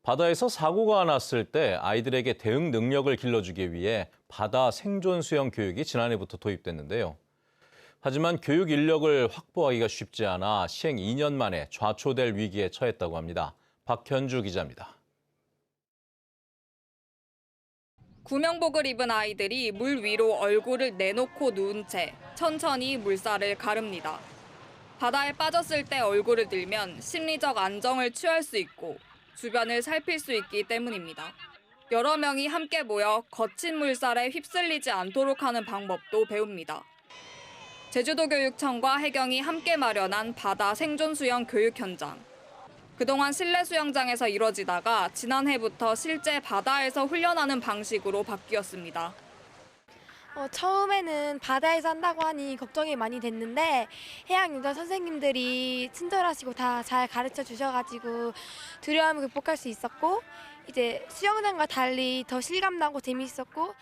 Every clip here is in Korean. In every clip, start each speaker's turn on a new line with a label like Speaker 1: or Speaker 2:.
Speaker 1: 바다에서 사고가 났을 때 아이들에게 대응 능력을 길러주기 위해 바다 생존 수영 교육이 지난해부터 도입됐는데요. 하지만 교육 인력을 확보하기가 쉽지 않아 시행 2년 만에 좌초될 위기에 처했다고 합니다. 박현주 기자입니다.
Speaker 2: 구명복을 입은 아이들이 물 위로 얼굴을 내놓고 누운 채 천천히 물살을 가릅니다. 바다에 빠졌을 때 얼굴을 들면 심리적 안정을 취할 수 있고 주변을 살필 수 있기 때문입니다. 여러 명이 함께 모여 거친 물살에 휩쓸리지 않도록 하는 방법도 배웁니다. 제주도교육청과 해경이 함께 마련한 바다 생존 수영 교육 현장. 그동안 실내 수영장에서 이뤄지다가 지난해부터 실제 바다에서 훈련하는 방식으로 바뀌었습니다.
Speaker 3: 처음에는 바다에서 한다고 하니 걱정이 많이 됐는데 해양유전 선생님들이 친절하시고 다 잘 가르쳐 주셔가지고 두려움을 극복할 수 있었고 이제 수영장과 달리 더 실감나고 재미있었고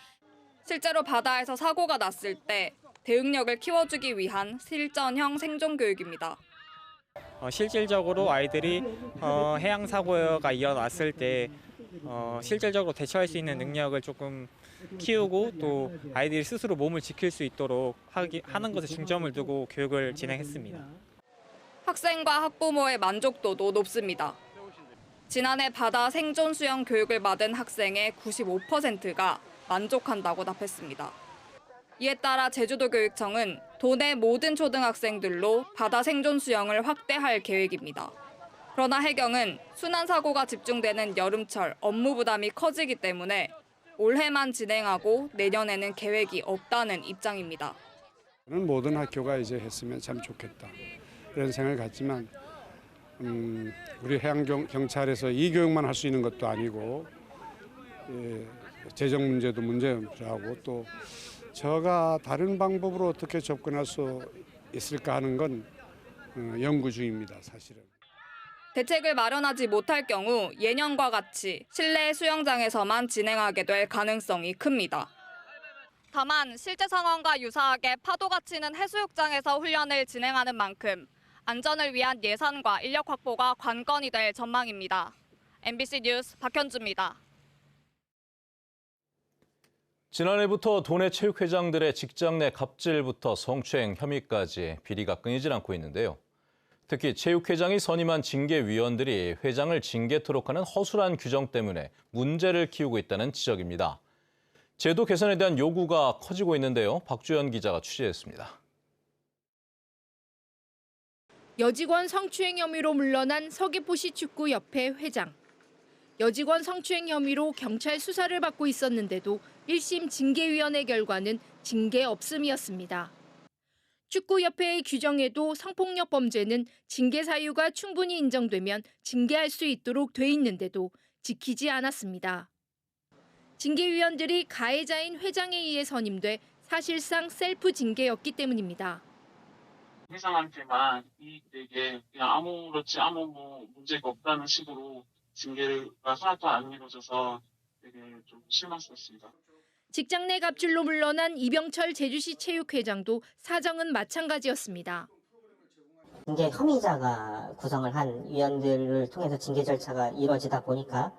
Speaker 2: 실제로 바다에서 사고가 났을 때 대응력을 키워주기 위한 실전형 생존 교육입니다.
Speaker 4: 실질적으로 아이들이 해양 사고가 일어났을 때 실질적으로 대처할 수 있는 능력을 조금 키우고 또 아이들이 스스로 몸을 지킬 수 있도록 하는 것에 중점을 두고 교육을 진행했습니다.
Speaker 2: 학생과 학부모의 만족도도 높습니다. 지난해 바다 생존 수영 교육을 받은 학생의 95%가 만족한다고 답했습니다. 이에 따라 제주도교육청은 도내 모든 초등학생들로 바다 생존 수영을 확대할 계획입니다. 그러나 해경은 순환사고가 집중되는 여름철 업무 부담이 커지기 때문에 올해만 진행하고 내년에는 계획이 없다는 입장입니다.
Speaker 5: 모든 학교가 이제 했으면 참 좋겠다 이런 생각을 갖지만 우리 해양경찰에서 이 교육만 할 수 있는 것도 아니고 재정 문제도 문제하고 또 저가 다른 방법으로 어떻게 접근할 수 있을까 하는 건 연구 중입니다, 사실은.
Speaker 2: 대책을 마련하지 못할 경우 예년과 같이 실내 수영장에서만 진행하게 될 가능성이 큽니다. 다만 실제 상황과 유사하게 파도가 치는 해수욕장에서 훈련을 진행하는 만큼 안전을 위한 예산과 인력 확보가 관건이 될 전망입니다. MBC 뉴스 박현주입니다.
Speaker 1: 지난해부터 도내 체육회장들의 직장 내 갑질부터 성추행 혐의까지 비리가 끊이질 않고 있는데요. 특히 체육회장이 선임한 징계위원들이 회장을 징계토록 하는 허술한 규정 때문에 문제를 키우고 있다는 지적입니다. 제도 개선에 대한 요구가 커지고 있는데요. 박주연 기자가 취재했습니다.
Speaker 6: 여직원 성추행 혐의로 물러난 서귀포시 축구협회 회장. 여직원 성추행 혐의로 경찰 수사를 받고 있었는데도 1심 징계위원회 결과는 징계 없음이었습니다. 축구협회의 규정에도 성폭력 범죄는 징계 사유가 충분히 인정되면 징계할 수 있도록 돼 있는데도 지키지 않았습니다. 징계위원들이 가해자인 회장에 의해 선임돼 사실상 셀프 징계였기 때문입니다.
Speaker 7: 회장한테만 이익되게 그냥 아무렇지 아무 문제가 없다는 식으로 징계가 하나도 안 이루어져서 되게 좀 실망스럽습니다.
Speaker 6: 직장 내 갑질로 물러난 이병철 제주시 체육회장도 사정은 마찬가지였습니다.
Speaker 8: 징계 혐의자가 구성을 한 위원들을 통해서 징계 절차가 이루어지다 보니까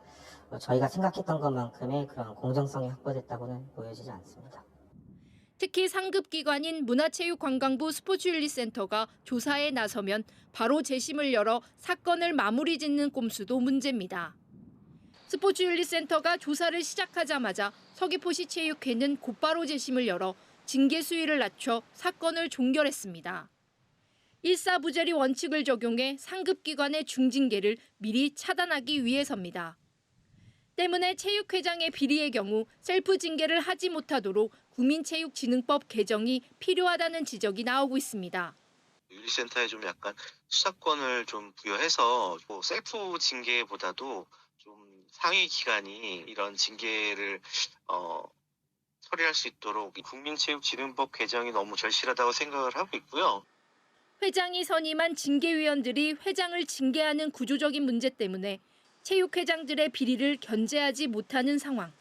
Speaker 8: 저희가 생각했던 것만큼의 그런 공정성이 확보됐다고는 보여지지 않습니다.
Speaker 6: 특히 상급 기관인 문화체육관광부 스포츠윤리센터가 조사에 나서면 바로 재심을 열어 사건을 마무리 짓는 꼼수도 문제입니다. 스포츠윤리센터가 조사를 시작하자마자 서귀포시 체육회는 곧바로 재심을 열어 징계 수위를 낮춰 사건을 종결했습니다. 일사부재리 원칙을 적용해 상급 기관의 중징계를 미리 차단하기 위해서입니다. 때문에 체육회장의 비리의 경우 셀프 징계를 하지 못하도록 국민체육진흥법 개정이 필요하다는 지적이 나오고 있습니다.
Speaker 9: 윤리센터에 좀 약간 수사권을 좀 부여해서 셀프 징계보다도 좀 상위 기관이 이런 징계를 처리할 수 있도록 국민체육진흥법 개정이 너무 절실하다고 생각을 하고 있고요.
Speaker 6: 회장이 선임한 징계위원들이 회장을 징계하는 구조적인 문제 때문에 체육회장들의 비리를 견제하지 못하는 상황.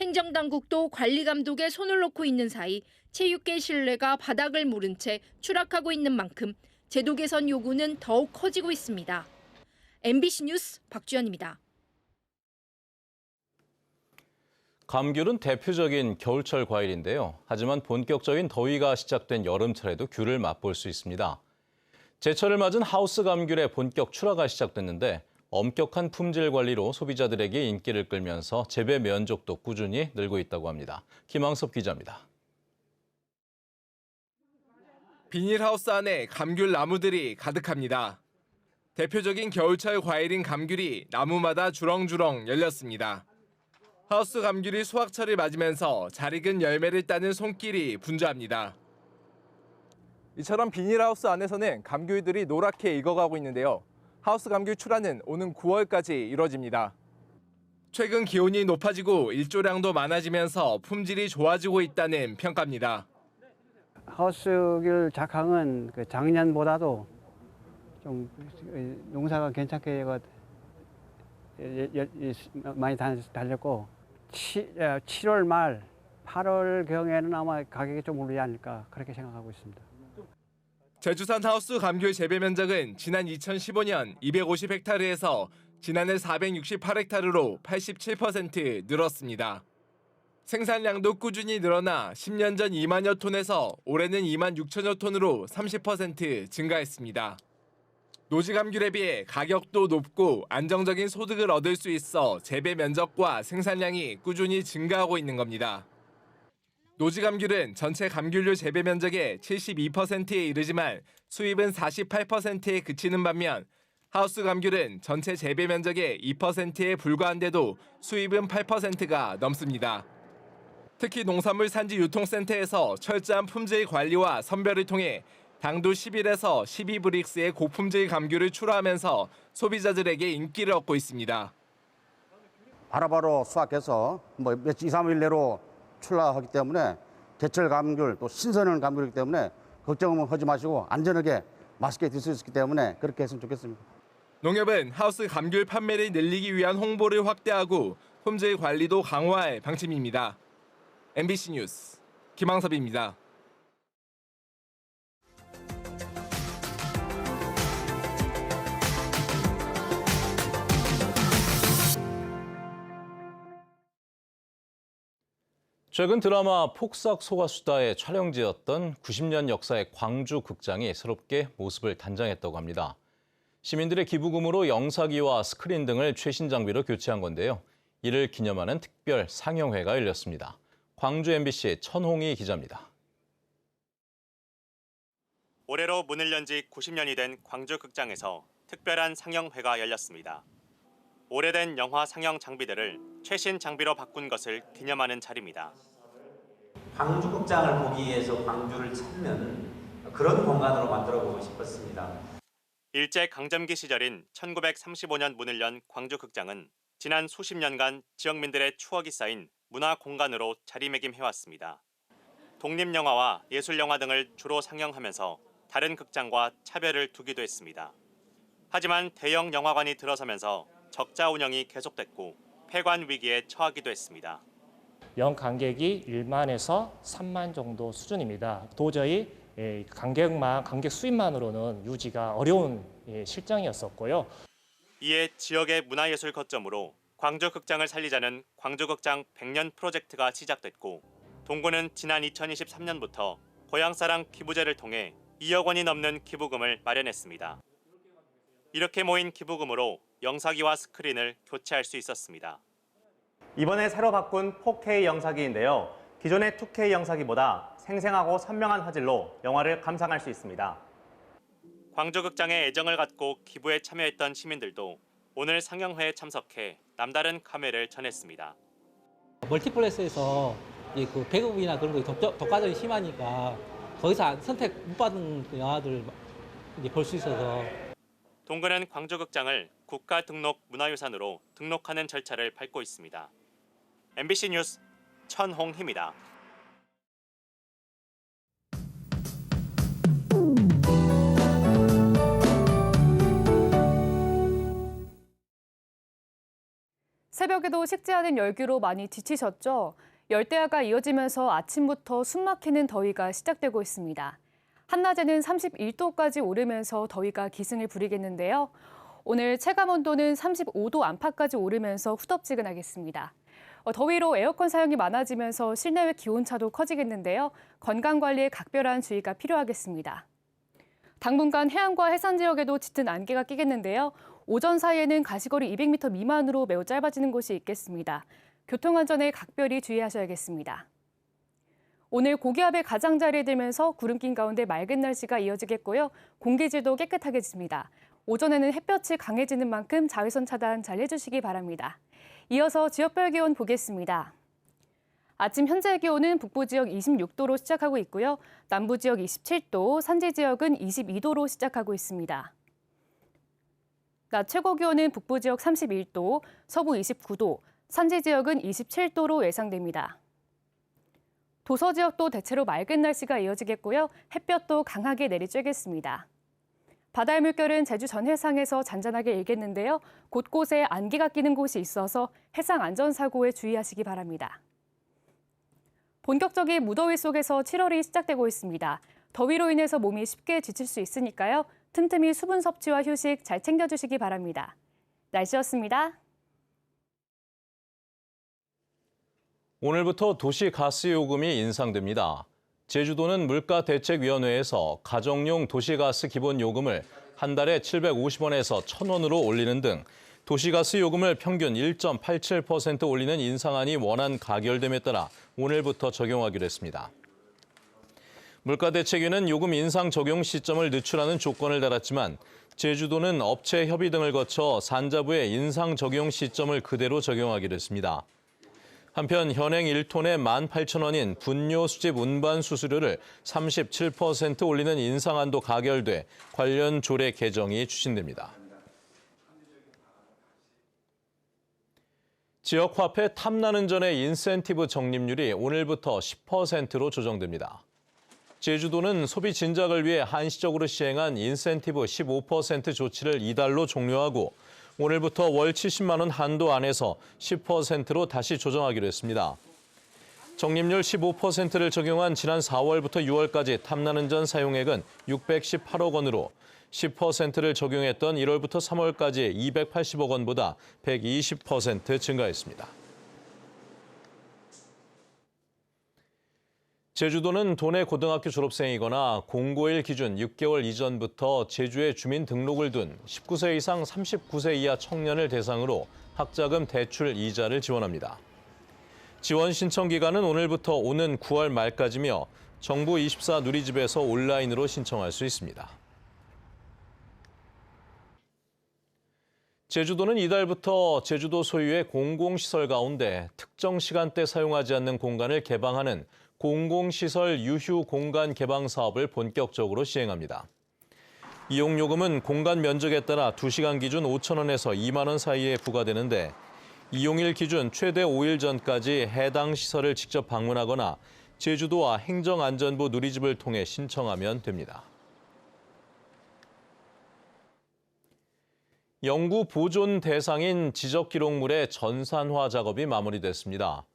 Speaker 6: 행정당국도 관리감독에 손을 놓고 있는 사이 체육계 신뢰가 바닥을 무른 채 추락하고 있는 만큼 제도 개선 요구는 더욱 커지고 있습니다. MBC 뉴스 박주연입니다.
Speaker 1: 감귤은 대표적인 겨울철 과일인데요. 하지만 본격적인 더위가 시작된 여름철에도 귤을 맛볼 수 있습니다. 제철을 맞은 하우스 감귤의 본격 출하가 시작됐는데 엄격한 품질 관리로 소비자들에게 인기를 끌면서 재배 면적도 꾸준히 늘고 있다고 합니다. 김항섭 기자입니다.
Speaker 10: 비닐하우스 안에 감귤 나무들이 가득합니다. 대표적인 겨울철 과일인 감귤이 나무마다 주렁주렁 열렸습니다. 하우스 감귤이 수확철을 맞으면서 잘 익은 열매를 따는 손길이 분주합니다. 이처럼 비닐하우스 안에서는 감귤들이 노랗게 익어가고 있는데요. 하우스 감귤 출하는 오는 9월까지 이뤄집니다. 최근 기온이 높아지고 일조량도 많아지면서 품질이 좋아지고 있다는 평가입니다.
Speaker 11: 하우스귤 작황은 작년보다도 좀 농사가 괜찮게 많이 달렸고 7월 말 8월 경에는 아마 가격이 좀 오르지 않을까 그렇게 생각하고 있습니다.
Speaker 10: 제주산 하우스 감귤 재배 면적은 지난 2015년 250헥타르에서 지난해 468헥타르로 87% 늘었습니다. 생산량도 꾸준히 늘어나 10년 전 2만여 톤에서 올해는 2만 6천여 톤으로 30% 증가했습니다. 노지감귤에 비해 가격도 높고 안정적인 소득을 얻을 수 있어 재배 면적과 생산량이 꾸준히 증가하고 있는 겁니다. 노지감귤은 전체 감귤류 재배 면적의 72%에 이르지만 수입은 48%에 그치는 반면 하우스 감귤은 전체 재배 면적의 2%에 불과한데도 수입은 8%가 넘습니다. 특히 농산물 산지 유통센터에서 철저한 품질 관리와 선별을 통해 당도 11에서 12브릭스의 고품질 감귤을 출하하면서 소비자들에게 인기를 얻고 있습니다.
Speaker 12: 바로바로 수확해서 며칠 2, 3일 내로 출하하기 때문에 제철 감귤 또 신선한 감귤이기 때문에 걱정은 하지 마시고 안전하게 맛있게 드실 수 있기 때문에 그렇게 했으면 좋겠습니다.
Speaker 10: 농협은 하우스 감귤 판매를 늘리기 위한 홍보를 확대하고 품질 관리도 강화할 방침입니다. MBC 뉴스 김항섭입니다.
Speaker 1: 최근 드라마 폭삭 소가수다의 촬영지였던 90년 역사의 광주 극장이 새롭게 모습을 단장했다고 합니다. 시민들의 기부금으로 영사기와 스크린 등을 최신 장비로 교체한 건데요. 이를 기념하는 특별 상영회가 열렸습니다. 광주 MBC 천홍희 기자입니다.
Speaker 13: 올해로 문을 연 지 90년이 된 광주 극장에서 특별한 상영회가 열렸습니다. 오래된 영화 상영 장비들을 최신 장비로 바꾼 것을 기념하는 자리입니다.
Speaker 14: 광주 극장을 보기 위해서 광주를 찾는 그런 공간으로 만들어보고 싶었습니다.
Speaker 13: 일제 강점기 시절인 1935년 문을 연 광주 극장은 지난 수십 년간 지역민들의 추억이 쌓인 문화 공간으로 자리매김해왔습니다. 독립영화와 예술영화 등을 주로 상영하면서 다른 극장과 차별을 두기도 했습니다. 하지만 대형 영화관이 들어서면서 적자 운영이 계속됐고 폐관 위기에 처하기도 했습니다.
Speaker 15: 연 관객이 1만에서 3만 정도 수준입니다. 도저히 관객 수입만으로는 유지가 어려운 실정이었었고요.
Speaker 13: 이에 지역의 문화예술 거점으로 광주 극장을 살리자는 광주극장 100년 프로젝트가 시작됐고 동구는 지난 2023년부터 고향사랑 기부제를 통해 2억 원이 넘는 기부금을 마련했습니다. 이렇게 모인 기부금으로 영사기와 스크린을 교체할 수 있었습니다.
Speaker 16: 이번에 새로 바꾼 4K 영사기인데요. 기존의 2K 영사기보다 생생하고 선명한 화질로 영화를 감상할 수 있습니다.
Speaker 13: 광주극장에 애정을 갖고 기부에 참여했던 시민들도 오늘 상영회에 참석해 남다른 감회를 전했습니다.
Speaker 17: 멀티플렉스에서 그 배급이나 그런 거 독과점이 심하니까 거기서 선택 못 받은 영화들 볼 수 있어서.
Speaker 13: 동구는 광주극장을 국가 등록 문화유산으로 등록하는 절차를 밟고 있습니다. MBC 뉴스 천홍희입니다.
Speaker 18: 새벽에도 식지 않은 열기로 많이 지치셨죠? 열대야가 이어지면서 아침부터 숨막히는 더위가 시작되고 있습니다. 한낮에는 31도까지 오르면서 더위가 기승을 부리겠는데요. 오늘 체감온도는 35도 안팎까지 오르면서 후덥지근하겠습니다. 더위로 에어컨 사용이 많아지면서 실내외 기온차도 커지겠는데요. 건강관리에 각별한 주의가 필요하겠습니다. 당분간 해안과 해산 지역에도 짙은 안개가 끼겠는데요. 오전 사이에는 가시거리 200m 미만으로 매우 짧아지는 곳이 있겠습니다. 교통안전에 각별히 주의하셔야겠습니다. 오늘 고기압의 가장자리에 들면서 구름 낀 가운데 맑은 날씨가 이어지겠고요. 공기질도 깨끗하겠습니다. 오전에는 햇볕이 강해지는 만큼 자외선 차단 잘 해주시기 바랍니다. 이어서 지역별 기온 보겠습니다. 아침 현재 기온은 북부 지역 26도로 시작하고 있고요. 남부 지역 27도, 산지 지역은 22도로 시작하고 있습니다. 낮 최고 기온은 북부 지역 31도, 서부 29도, 산지 지역은 27도로 예상됩니다. 도서 지역도 대체로 맑은 날씨가 이어지겠고요. 햇볕도 강하게 내리쬐겠습니다. 바다의 물결은 제주 전 해상에서 잔잔하게 일겠는데요. 곳곳에 안개가 끼는 곳이 있어서 해상 안전사고에 주의하시기 바랍니다. 본격적인 무더위 속에서 7월이 시작되고 있습니다. 더위로 인해서 몸이 쉽게 지칠 수 있으니까요. 틈틈이 수분 섭취와 휴식 잘 챙겨주시기 바랍니다. 날씨였습니다.
Speaker 1: 오늘부터 도시가스요금이 인상됩니다. 제주도는 물가대책위원회에서 가정용 도시가스 기본요금을 한 달에 750원에서 1,000원으로 올리는 등 도시가스 요금을 평균 1.87% 올리는 인상안이 원안 가결됨에 따라 오늘부터 적용하기로 했습니다. 물가대책위는 요금 인상 적용 시점을 늦추라는 조건을 달았지만 제주도는 업체 협의 등을 거쳐 산자부의 인상 적용 시점을 그대로 적용하기로 했습니다. 한편 현행 1톤에 18,000원인 분뇨 수집 운반 수수료를 37% 올리는 인상안도 가결돼 관련 조례 개정이 추진됩니다. 지역 화폐 탐나는 전의 인센티브 적립률이 오늘부터 10%로 조정됩니다. 제주도는 소비 진작을 위해 한시적으로 시행한 인센티브 15% 조치를 이달로 종료하고 오늘부터 월 70만 원 한도 안에서 10%로 다시 조정하기로 했습니다. 적립률 15%를 적용한 지난 4월부터 6월까지 탐나는 전 사용액은 618억 원으로 10%를 적용했던 1월부터 3월까지 280억 원보다 120% 증가했습니다. 제주도는 도내 고등학교 졸업생이거나 공고1 기준 6개월 이전부터 제주에 주민 등록을 둔 19세 이상 39세 이하 청년을 대상으로 학자금 대출 이자를 지원합니다. 지원 신청 기간은 오늘부터 오는 9월 말까지며 정부 24 누리집에서 온라인으로 신청할 수 있습니다. 제주도는 이달부터 제주도 소유의 공공시설 가운데 특정 시간대 사용하지 않는 공간을 개방하는 공공시설 유휴 공간 개방 사업을 본격적으로 시행합니다. 이용요금은 공간 면적에 따라 2시간 기준 5,000원에서 2만 원 사이에 부과되는데 이용일 기준 최대 5일 전까지 해당 시설을 직접 방문하거나 제주도와 행정안전부 누리집을 통해 신청하면 됩니다. 영구 보존 대상인 지적기록물의 전산화 작업이 마무리됐습니다.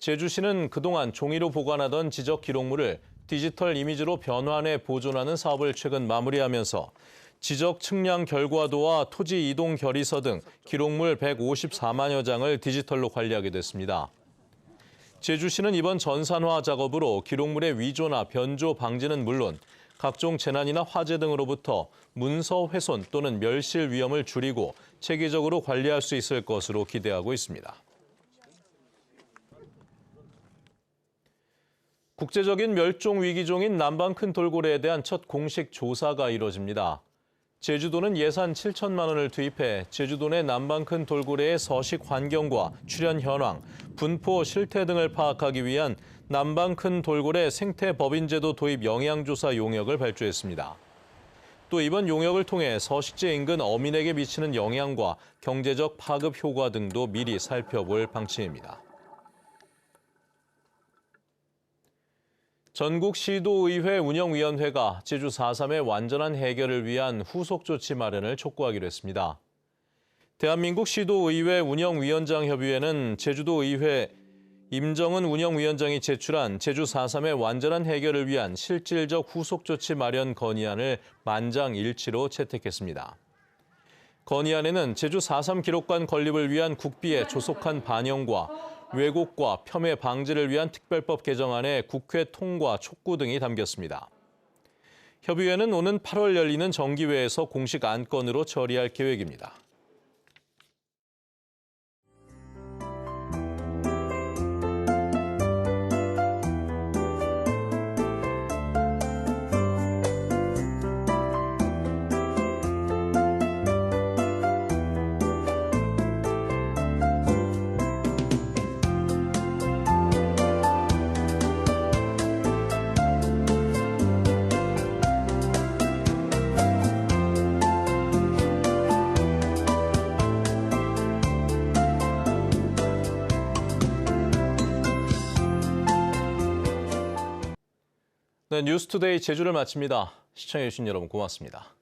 Speaker 1: 제주시는 그동안 종이로 보관하던 지적기록물을 디지털 이미지로 변환해 보존하는 사업을 최근 마무리하면서 지적 측량 결과도와 토지 이동 결의서 등 기록물 154만여 장을 디지털로 관리하게 됐습니다. 제주시는 이번 전산화 작업으로 기록물의 위조나 변조 방지는 물론 각종 재난이나 화재 등으로부터 문서 훼손 또는 멸실 위험을 줄이고 체계적으로 관리할 수 있을 것으로 기대하고 있습니다. 국제적인 멸종 위기종인 남방 큰 돌고래에 대한 첫 공식 조사가 이뤄집니다. 제주도는 예산 7천만 원을 투입해 제주도 내 남방 큰 돌고래의 서식 환경과 출현 현황, 분포 실태 등을 파악하기 위한 남방 큰 돌고래 생태 법인제도 도입 영향조사 용역을 발주했습니다. 또 이번 용역을 통해 서식지 인근 어민에게 미치는 영향과 경제적 파급 효과 등도 미리 살펴볼 방침입니다. 전국시도의회 운영위원회가 제주 4.3의 완전한 해결을 위한 후속 조치 마련을 촉구하기로 했습니다. 대한민국 시도의회 운영위원장협의회는 제주도의회 임정은 운영위원장이 제출한 제주 4.3의 완전한 해결을 위한 실질적 후속 조치 마련 건의안을 만장일치로 채택했습니다. 건의안에는 제주 4.3 기록관 건립을 위한 국비의 조속한 반영과 왜곡과 폄훼 방지를 위한 특별법 개정안의 국회 통과 촉구 등이 담겼습니다. 협의회는 오는 8월 열리는 정기회에서 공식 안건으로 처리할 계획입니다. 네, 뉴스투데이 제주를 마칩니다. 시청해주신 여러분 고맙습니다.